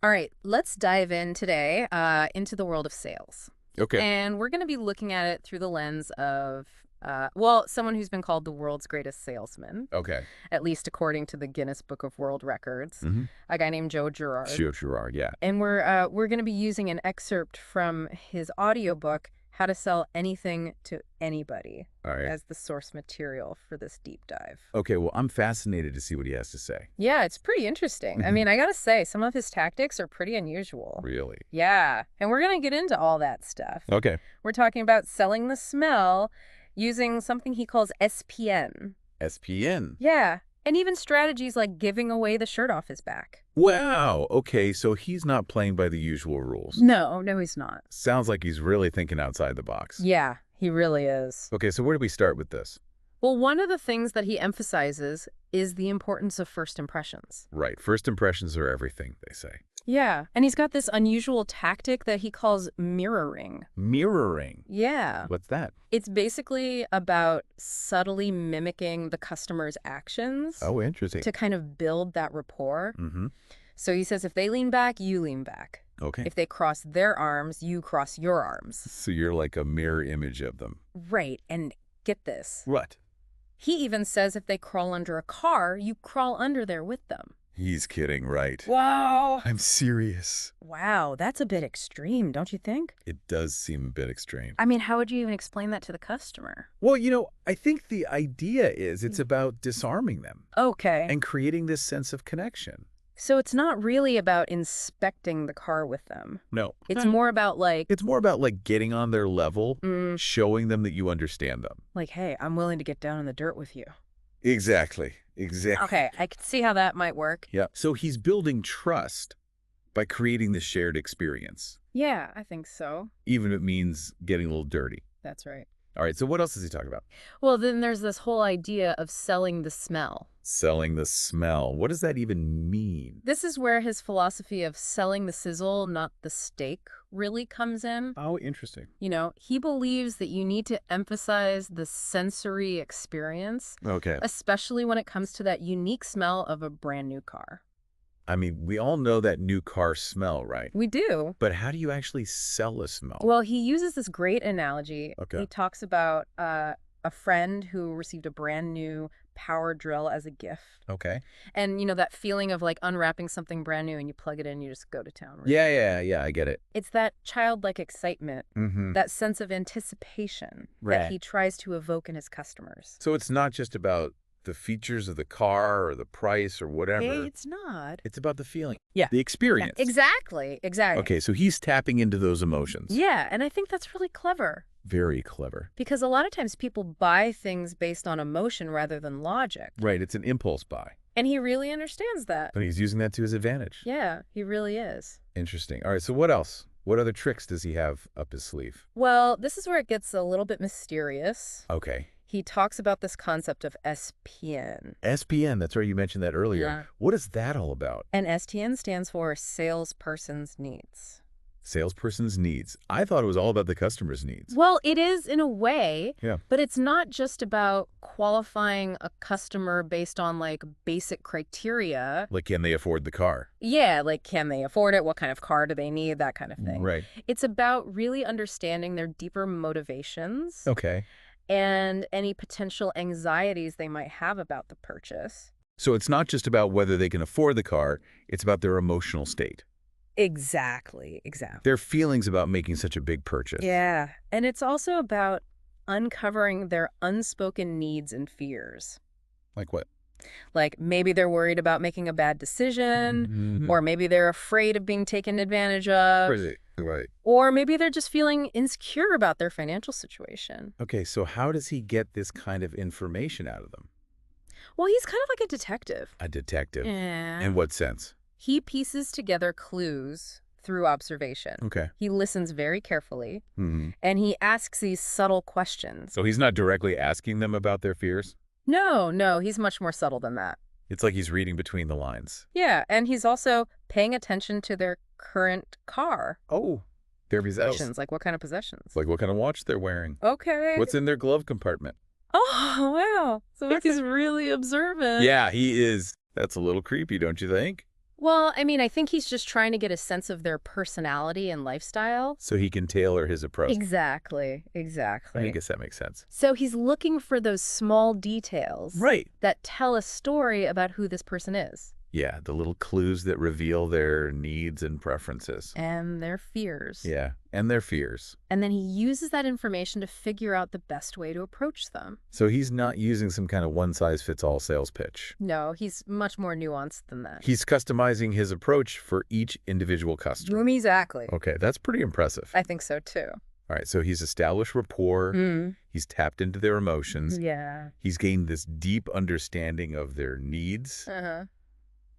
All right, let's dive in today into the world of sales. Okay. And we're going to be looking at it through the lens of, someone who's been called the world's greatest salesman, Okay. at least according to the Guinness Book of World Records, Mm-hmm. a guy named Joe Girard. Sure, Gerard, yeah. And we're going to be using an excerpt from his audiobook, How to Sell Anything to Anybody, All right. as the source material for this deep dive. Okay, well, I'm fascinated to see what he has to say. Yeah, it's pretty interesting. I mean, I gotta say, some of his tactics are pretty unusual. Really? Yeah, and we're gonna get into all that stuff. Okay. We're talking about selling the smell using something he calls SPN. SPN. Yeah, and even strategies like giving away the shirt off his back. Wow. Okay, so he's not playing by the usual rules. No, he's not. Sounds like he's really thinking outside the box. Yeah, he really is. Okay, so where do we start with this? Well, one of the things that he emphasizes is the importance of first impressions. Right. First impressions are everything, they say. Yeah, and he's got this unusual tactic that he calls mirroring. Mirroring. Yeah. What's that? It's basically about subtly mimicking the customer's actions Oh, interesting. to kind of build that rapport. Mm-hmm. So he says, if they lean back, you lean back. Okay. If they cross their arms, you cross your arms. So you're like a mirror image of them. Right, and get this. What? He even says if they crawl under a car, you crawl under there with them. He's kidding, right? Wow. I'm serious. Wow, that's a bit extreme, don't you think? It does seem a bit extreme. I mean, how would you even explain that to the customer? Well, I think the idea is it's about disarming them Okay. and creating this sense of connection. So it's not really about inspecting the car with them. No. It's more about It's more about like getting on their level, Mm. showing them that you understand them. like, hey, I'm willing to get down in the dirt with you. Exactly. Exactly. Okay, I can see how that might work. Yeah. So he's building trust by creating the shared experience, Yeah, I think so. even if it means getting a little dirty. That's right. All right. So what else does he talk about? Well, then there's this whole idea of selling the smell. Selling the smell. What does that even mean? This is where his philosophy of selling the sizzle, not the steak, really comes in. Oh, interesting. He believes that you need to emphasize the sensory experience, Okay. especially when it comes to that unique smell of a brand new car. I mean, we all know that new car smell, right? We do. But how do you actually sell a smell? Well, he uses this great analogy. Okay. He talks about a friend who received a brand new power drill as a gift. Okay. And, that feeling of like unwrapping something brand new and you plug it in, you just go to town. Right? Yeah, I get it. It's that childlike excitement, Mm-hmm. that sense of anticipation Right. that he tries to evoke in his customers. So it's not just about the features of the car or the price or whatever. It's not. It's about the feeling. Yeah. The experience. Exactly. Okay, so he's tapping into those emotions. Yeah, and I think that's really clever. Very clever. Because a lot of times people buy things based on emotion rather than logic. Right, it's an impulse buy. And he really understands that. But he's using that to his advantage. Yeah, he really is. Interesting. All right, so what else? What other tricks does he have up his sleeve? Well, this is where it gets a little bit mysterious. Okay. He talks about this concept of SPN. SPN, that's right, you mentioned that earlier. Yeah. What is that all about? And STN stands for salesperson's needs. Salesperson's needs. I thought it was all about the customer's needs. Well, it is in a way, Yeah. but it's not just about qualifying a customer based on like basic criteria. Like, can they afford the car? Yeah, like can they afford it? What kind of car do they need? That kind of thing. Right. It's about really understanding their deeper motivations Okay. and any potential anxieties they might have about the purchase. So it's not just about whether they can afford the car, it's about their emotional state. Exactly. Their feelings about making such a big purchase. Yeah, and it's also about uncovering their unspoken needs and fears. Like what? Like maybe they're worried about making a bad decision, Mhm. or maybe they're afraid of being taken advantage of, Right. or maybe they're just feeling insecure about their financial situation. Okay, so how does he get this kind of information out of them? Well, he's kind of like a detective. A detective. Yeah. In what sense? He pieces together clues through observation. Okay. He listens very carefully, Mm-hmm. and he asks these subtle questions. So he's not directly asking them about their fears? No, he's much more subtle than that. It's like he's reading between the lines. Yeah, and he's also paying attention to their current car. Oh. Their Possessions, like what kind of possessions? Like what kind of watch they're wearing. Okay. What's in their glove compartment? Oh, wow. So he's really observant. Yeah, he is. That's a little creepy, don't you think? Well, I mean, I think he's just trying to get a sense of their personality and lifestyle. So he can tailor his approach. Exactly, I exactly. guess that makes sense. So he's looking for those small details Right. that tell a story about who this person is. Yeah, the little clues that reveal their needs and preferences. And their fears. Yeah, and their fears. And then he uses that information to figure out the best way to approach them. So he's not using some kind of one-size-fits-all sales pitch. No, he's much more nuanced than that. He's customizing his approach for each individual customer. Exactly. Okay, that's pretty impressive. I think so, too. All right, so he's established rapport. He's tapped into their emotions. Yeah. He's gained this deep understanding of their needs.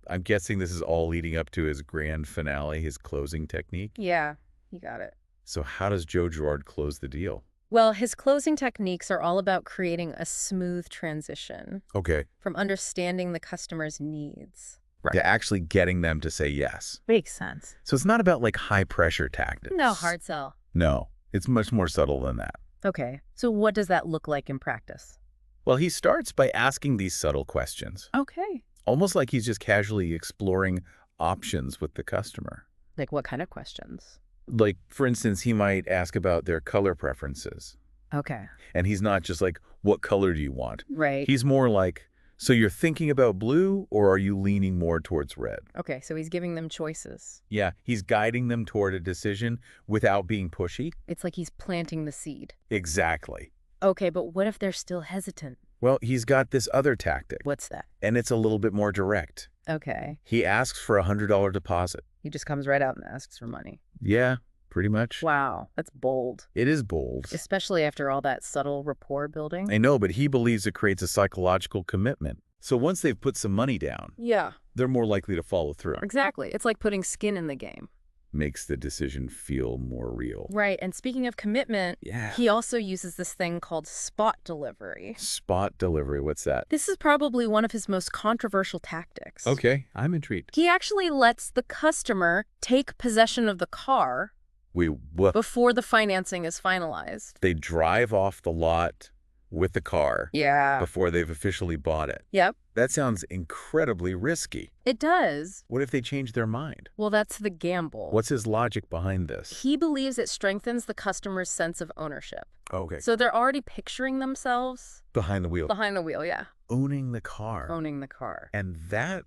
I'm guessing this is all leading up to his grand finale, his closing technique. Yeah, you got it. So how does Joe Girard close the deal? Well, his closing techniques are all about creating a smooth transition Okay. from understanding the customer's needs. To actually getting them to say yes. Makes sense. So it's not about like high pressure tactics. No hard sell. No, it's much more subtle than that. Okay, so what does that look like in practice? Well, he starts by asking these subtle questions, Okay. almost like he's just casually exploring options with the customer. Like what kind of questions? Like, for instance, he might ask about their color preferences. Okay. And he's not just like, what color do you want? Right. He's more like, so you're thinking about blue or are you leaning more towards red? Okay, so he's giving them choices. Yeah, he's guiding them toward a decision without being pushy. It's like he's planting the seed. Exactly. Okay, but what if they're still hesitant? Well, he's got this other tactic, What's that? and it's a little bit more direct. Okay. He asks for a $100 deposit. He just comes right out and asks for money. Yeah, pretty much. Wow, that's bold. It is bold. Especially after all that subtle rapport building. I know, but he believes it creates a psychological commitment. So once they've put some money down, Yeah, they're more likely to follow through. exactly. It's like putting skin in the game. Makes the decision feel more real. Right, and speaking of commitment, Yeah. he also uses this thing called spot delivery. Spot delivery, what's that? This is probably one of his most controversial tactics. Okay, I'm intrigued. He actually lets the customer take possession of the car What? before the financing is finalized. They drive off the lot with the car Yeah. before they've officially bought it. Yep, That sounds incredibly risky. it does. What if they change their mind? Well, that's the gamble. What's his logic behind this? He believes it strengthens the customer's sense of ownership. Okay. So they're already picturing themselves Behind the wheel. behind the wheel, yeah. Owning the car. Owning the car. And that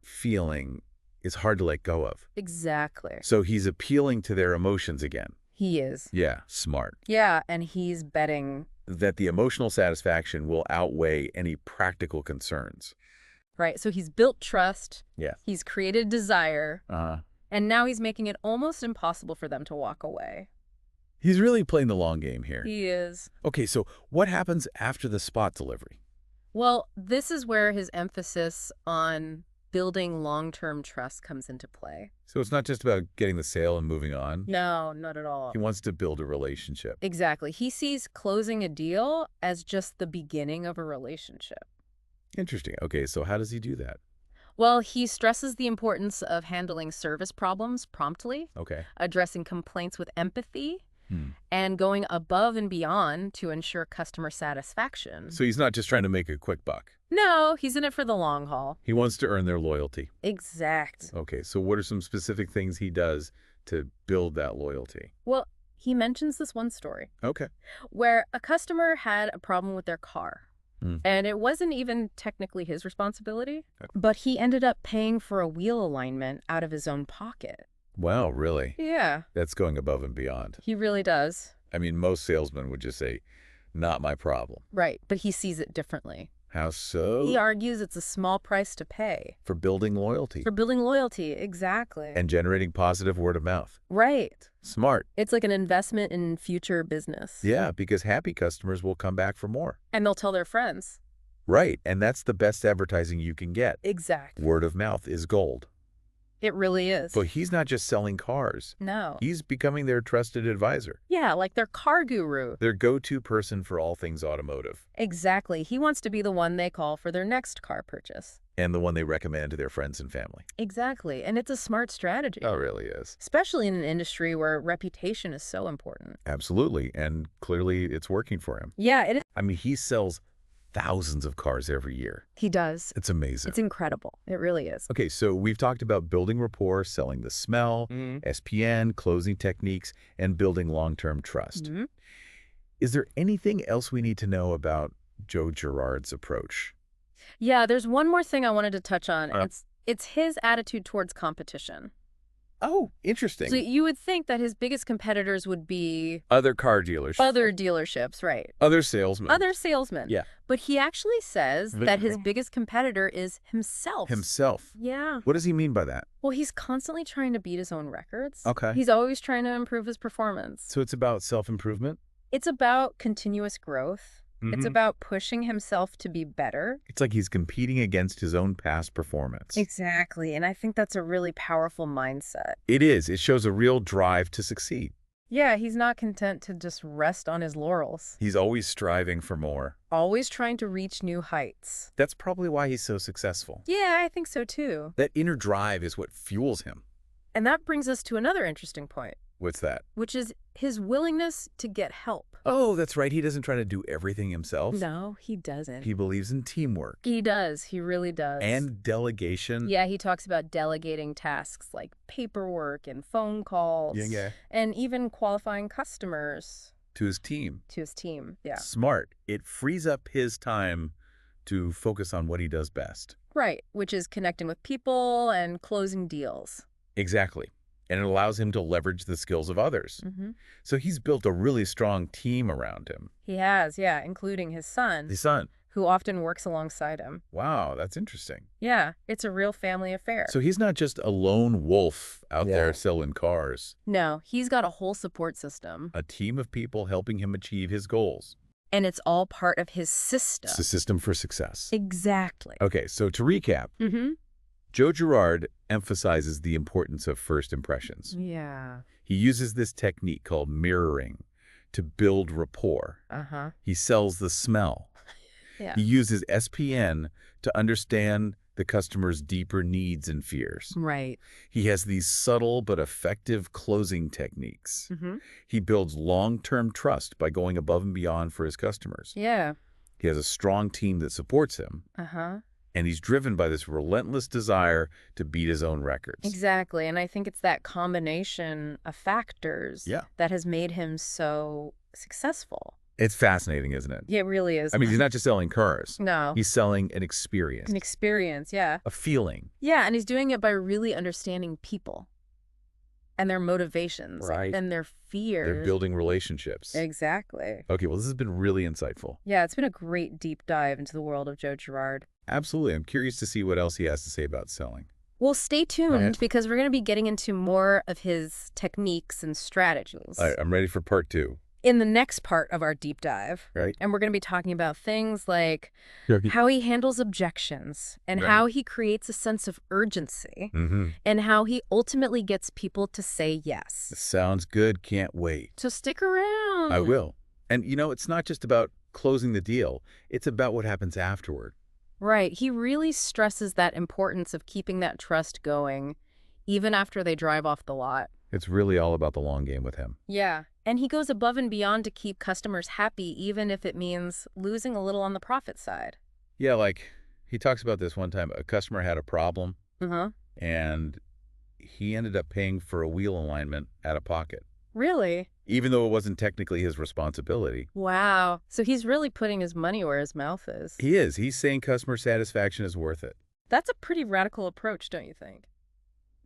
feeling is hard to let go of. Exactly. So he's appealing to their emotions again. He is. Yeah, smart. Yeah, and he's betting. That the emotional satisfaction will outweigh any practical concerns. Right, so he's built trust. Yeah. He's created desire. Uh-huh. And now he's making it almost impossible for them to walk away. He's really playing the long game here. He is. Okay, so what happens after the spot delivery? Well, this is where his emphasis on building long-term trust comes into play. So it's not just about getting the sale and moving on. No, not at all. He wants to build a relationship. Exactly. He sees closing a deal as just the beginning of a relationship. Interesting. Okay, so how does he do that? Well, he stresses the importance of handling service problems promptly, Okay. addressing complaints with empathy, Hmm. and going above and beyond to ensure customer satisfaction. So he's not just trying to make a quick buck. No, he's in it for the long haul. He wants to earn their loyalty. Exact. Okay, so what are some specific things he does to build that loyalty? Well, he mentions this one story Okay. where a customer had a problem with their car. Hmm. And it wasn't even technically his responsibility, Okay. but he ended up paying for a wheel alignment out of his own pocket. Wow, really? Yeah, That's going above and beyond. he really does. I mean, most salesmen would just say, not my problem. Right, but he sees it differently. How so? He argues it's a small price to pay. For building loyalty. For building loyalty, exactly. And generating positive word of mouth. Right. Smart. It's like an investment in future business. Yeah, because happy customers will come back for more. And they'll tell their friends. Right, and that's the best advertising you can get. Exactly. Word of mouth is gold. It really is. But he's not just selling cars. No. He's becoming their trusted advisor. Yeah, like their car guru. Their go-to person for all things automotive. Exactly. He wants to be the one they call for their next car purchase. And the one they recommend to their friends and family. Exactly. And it's a smart strategy. Oh, it really is. Especially in an industry where reputation is so important. Absolutely, and clearly it's working for him. Yeah, it is. I mean, he sells thousands of cars every year. He does. It's amazing. It's incredible. It really is. Okay, so we've talked about building rapport, selling the smell, SPN, closing techniques, and building long-term trust. Mm-hmm. Is there anything else we need to know about Joe Girard's approach? Yeah, there's one more thing I wanted to touch on. It's his attitude towards competition. Oh, interesting. So you would think that his biggest competitors would be Other car dealers. other dealerships, right? Other salesmen. Other salesmen. Yeah. But he actually says that his biggest competitor is himself. Himself. Yeah. What does he mean by that? Well, he's constantly trying to beat his own records. Okay. He's always trying to improve his performance. So it's about self-improvement? It's about continuous growth. It's about pushing himself to be better. It's like he's competing against his own past performance. Exactly. And I think that's a really powerful mindset. It is. It shows a real drive to succeed. Yeah, he's not content to just rest on his laurels. He's always striving for more. Always trying to reach new heights. That's probably why he's so successful. Yeah, I think so too. That inner drive is what fuels him. And that brings us to another interesting point. What's that? Which is his willingness to get help. Oh, that's right. He doesn't try to do everything himself. No, he doesn't. He believes in teamwork. He does. He really does. And delegation. Yeah, he talks about delegating tasks like paperwork and phone calls. Yeah. And even qualifying customers. To his team. To his team, yeah. Smart. It frees up his time to focus on what he does best. Right, which is connecting with people and closing deals. Exactly. And it allows him to leverage the skills of others. So he's built a really strong team around him. He has, yeah, including his son. His son. Who often works alongside him. Wow, that's interesting. Yeah, it's a real family affair. So he's not just a lone wolf out there selling cars. No, he's got a whole support system. A team of people helping him achieve his goals. And it's all part of his system. It's a system for success. Exactly. Okay, so to recap, Joe Girard emphasizes the importance of first impressions. Yeah. He uses this technique called mirroring to build rapport. He sells the smell. Yeah. He uses SPN to understand the customer's deeper needs and fears. Right. He has these subtle but effective closing techniques. He builds long-term trust by going above and beyond for his customers. Yeah. He has a strong team that supports him. And he's driven by this relentless desire to beat his own records. Exactly. And I think it's that combination of factors that has made him so successful. It's fascinating, isn't it? Yeah, it really is. I mean, he's not just selling cars. No. He's selling an experience. An experience, yeah. A feeling. Yeah, and he's doing it by really understanding people and their motivations. Right. And their fears. They're building relationships. Exactly. Okay, well, this has been really insightful. Yeah, it's been a great deep dive into the world of Joe Girard. Absolutely. I'm curious to see what else he has to say about selling. Well, stay tuned because we're going to be getting into more of his techniques and strategies. All right, I'm ready for part 2. In the next part of our deep dive. Right. And we're going to be talking about things like how he handles objections and how he creates a sense of urgency and how he ultimately gets people to say yes. Sounds good. Can't wait. So stick around. I will. And, you know, it's not just about closing the deal. It's about what happens afterward. Right. He really stresses that importance of keeping that trust going even after they drive off the lot. It's really all about the long game with him. Yeah. And he goes above and beyond to keep customers happy, even if it means losing a little on the profit side. Yeah, like he talks about this one time. A customer had a problem, and he ended up paying for a wheel alignment out of pocket. Really? Even though it wasn't technically his responsibility. Wow. So he's really putting his money where his mouth is. He is. He's saying customer satisfaction is worth it. That's a pretty radical approach, don't you think?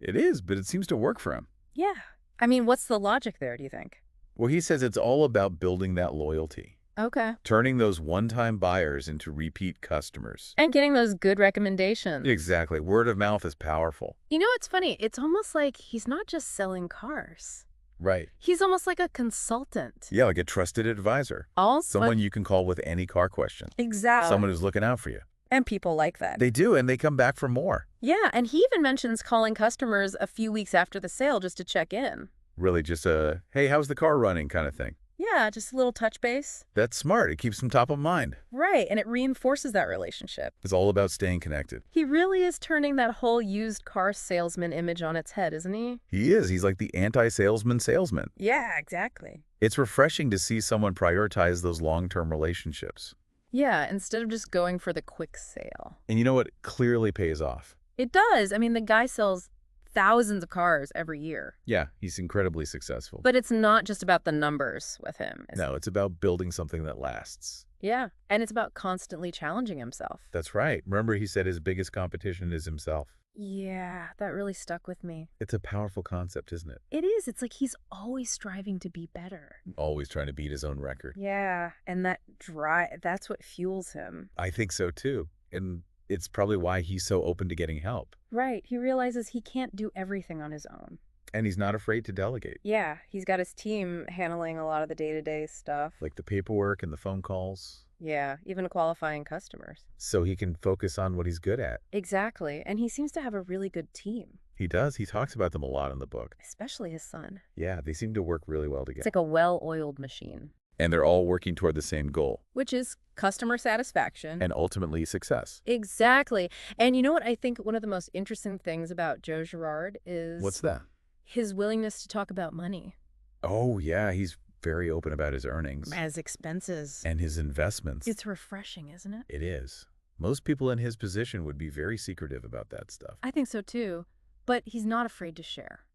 It is, but it seems to work for him. Yeah. I mean, what's the logic there, do you think? Well, he says it's all about building that loyalty. Okay. Turning those one-time buyers into repeat customers. And getting those good recommendations. Exactly. Word of mouth is powerful. You know, it's funny. It's almost like he's not just selling cars. Right. He's almost like a consultant. Yeah, like a trusted advisor. Someone you can call with any car question. Exactly. Someone who's looking out for you. And people like that. They do, and they come back for more. Yeah, and he even mentions calling customers a few weeks after the sale just to check in. Really just a, hey, how's the car running kind of thing. Yeah, just a little touch base. That's smart. It keeps them top of mind. Right, and it reinforces that relationship. It's all about staying connected. He really is turning that whole used car salesman image on its head, isn't he? He is. He's like the anti-salesman salesman. Yeah, exactly. It's refreshing to see someone prioritize those long-term relationships. Yeah, instead of just going for the quick sale. And you know what clearly pays off? It does. I mean, the guy sells thousands of cars every year. Yeah, he's incredibly successful. But it's not just about the numbers with him. No, it's about building something that lasts. Yeah, and it's about constantly challenging himself. That's right. Remember, he said his biggest competition is himself. Yeah, that really stuck with me. It's a powerful concept, isn't it? It is. It's like he's always striving to be better. Always trying to beat his own record. Yeah, and that's what fuels him. I think so, too. And it's probably why he's so open to getting help. Right. He realizes he can't do everything on his own. And he's not afraid to delegate. Yeah, he's got his team handling a lot of the day-to-day stuff. Like the paperwork and the phone calls. Yeah, even qualifying customers. So he can focus on what he's good at. Exactly, and he seems to have a really good team. He does. He talks about them a lot in the book. Especially his son. Yeah, they seem to work really well together. It's like a well-oiled machine. And they're all working toward the same goal. Which is customer satisfaction. And ultimately success. Exactly. And you know what I think one of the most interesting things about Joe Girard is... What's that? His willingness to talk about money. Oh, yeah. He's very open about his earnings. His expenses. And his investments. It's refreshing, isn't it? It is. Most people in his position would be very secretive about that stuff. I think so, too. But he's not afraid to share.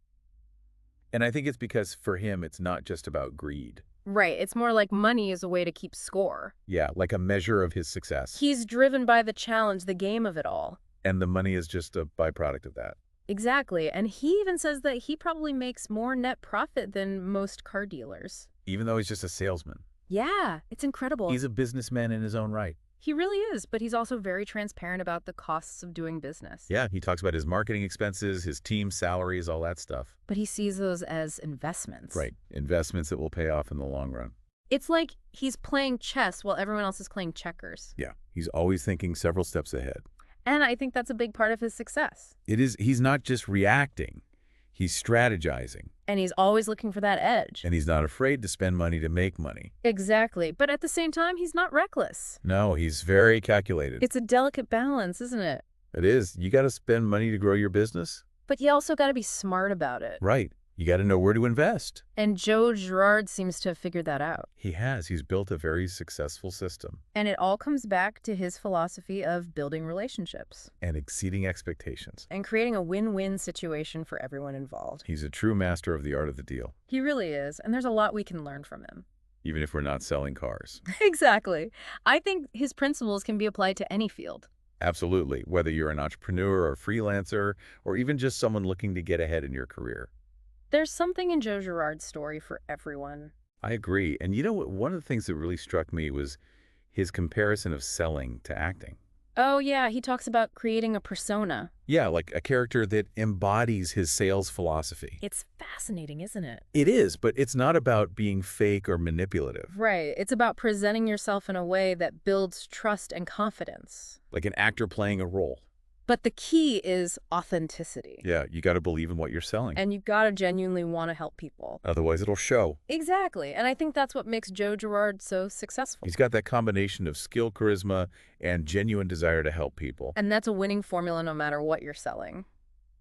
And I think it's because for him, it's not just about greed. Right. It's more like money is a way to keep score. Yeah, like a measure of his success. He's driven by the challenge, the game of it all. And the money is just a byproduct of that. Exactly. And he even says that he probably makes more net profit than most car dealers. Even though he's just a salesman. Yeah, it's incredible. He's a businessman in his own right. He really is, but he's also very transparent about the costs of doing business. Yeah, he talks about his marketing expenses, his team salaries, all that stuff. But he sees those as investments. Right, investments that will pay off in the long run. It's like he's playing chess while everyone else is playing checkers. Yeah, he's always thinking several steps ahead. And I think that's a big part of his success. It is. He's not just reacting. He's strategizing. And he's always looking for that edge. And he's not afraid to spend money to make money. Exactly. But at the same time, he's not reckless. No, he's very calculated. It's a delicate balance, isn't it? It is. You got to spend money to grow your business. But you also got to be smart about it. Right. You got to know where to invest. And Joe Girard seems to have figured that out. He has. He's built a very successful system. And it all comes back to his philosophy of building relationships. And exceeding expectations. And creating a win-win situation for everyone involved. He's a true master of the art of the deal. He really is. And there's a lot we can learn from him. Even if we're not selling cars. Exactly. I think his principles can be applied to any field. Absolutely. Whether you're an entrepreneur or freelancer, or even just someone looking to get ahead in your career. There's something in Joe Girard's story for everyone. I agree. And you know what? One of the things that really struck me was his comparison of selling to acting. Oh, yeah. He talks about creating a persona. Yeah, like a character that embodies his sales philosophy. It's fascinating, isn't it? It is, but it's not about being fake or manipulative. Right. It's about presenting yourself in a way that builds trust and confidence. Like an actor playing a role. But the key is authenticity. Yeah, you got to believe in what you're selling. And you got to genuinely want to help people. Otherwise, it'll show. Exactly. And I think that's what makes Joe Girard so successful. He's got that combination of skill, charisma, and genuine desire to help people. And that's a winning formula no matter what you're selling.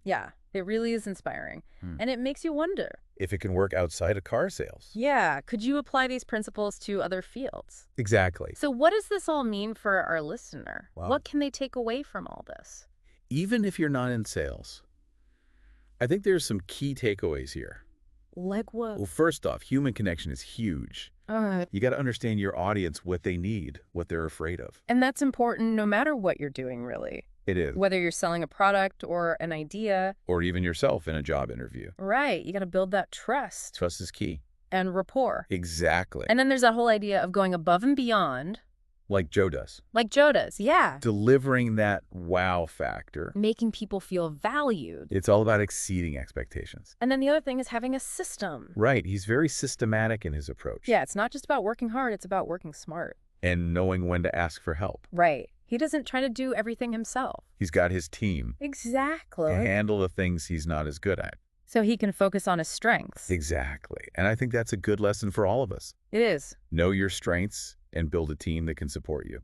Yeah, it really is inspiring. And it makes you wonder. If it can work outside of car sales. Yeah, could you apply these principles to other fields? Exactly. So what does this all mean for our listener? Wow. What can they take away from all this? Even if you're not in sales, I think there's some key takeaways here. Like what? Well, first off, human connection is huge. You got to understand your audience, what they need, what they're afraid of. And that's important no matter what you're doing, really. It is. Whether you're selling a product or an idea. Or even yourself in a job interview. Right. You got to build that trust. Trust is key. And rapport. Exactly. And then there's that whole idea of going above and beyond. Like Joe does. Like Joe does, yeah. Delivering that wow factor. Making people feel valued. It's all about exceeding expectations. And then the other thing is having a system. Right. He's very systematic in his approach. Yeah, it's not just about working hard, it's about working smart. And knowing when to ask for help. Right. He doesn't try to do everything himself. He's got his team. Exactly. To handle the things he's not as good at. So he can focus on his strengths. Exactly. And I think that's a good lesson for all of us. It is. Know your strengths and build a team that can support you.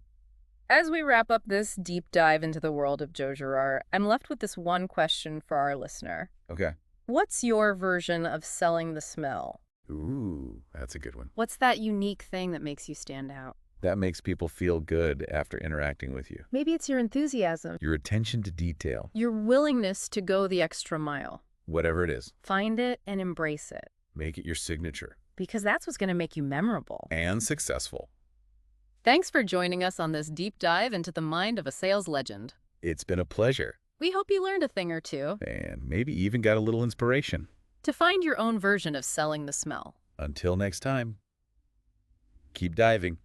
As we wrap up this deep dive into the world of Joe Girard, I'm left with this one question for our listener. Okay. What's your version of selling the smell? Ooh, that's a good one. What's that unique thing that makes you stand out? that makes people feel good after interacting with you. Maybe it's your enthusiasm, Your attention to detail. your willingness to go the extra mile. Whatever it is. Find it and embrace it. Make it your signature. Because that's what's going to make you memorable. And successful. Thanks for joining us on this deep dive into the mind of a sales legend. It's been a pleasure. We hope you learned a thing or two. And maybe even got a little inspiration. To find your own version of selling the smell. Until next time, keep diving.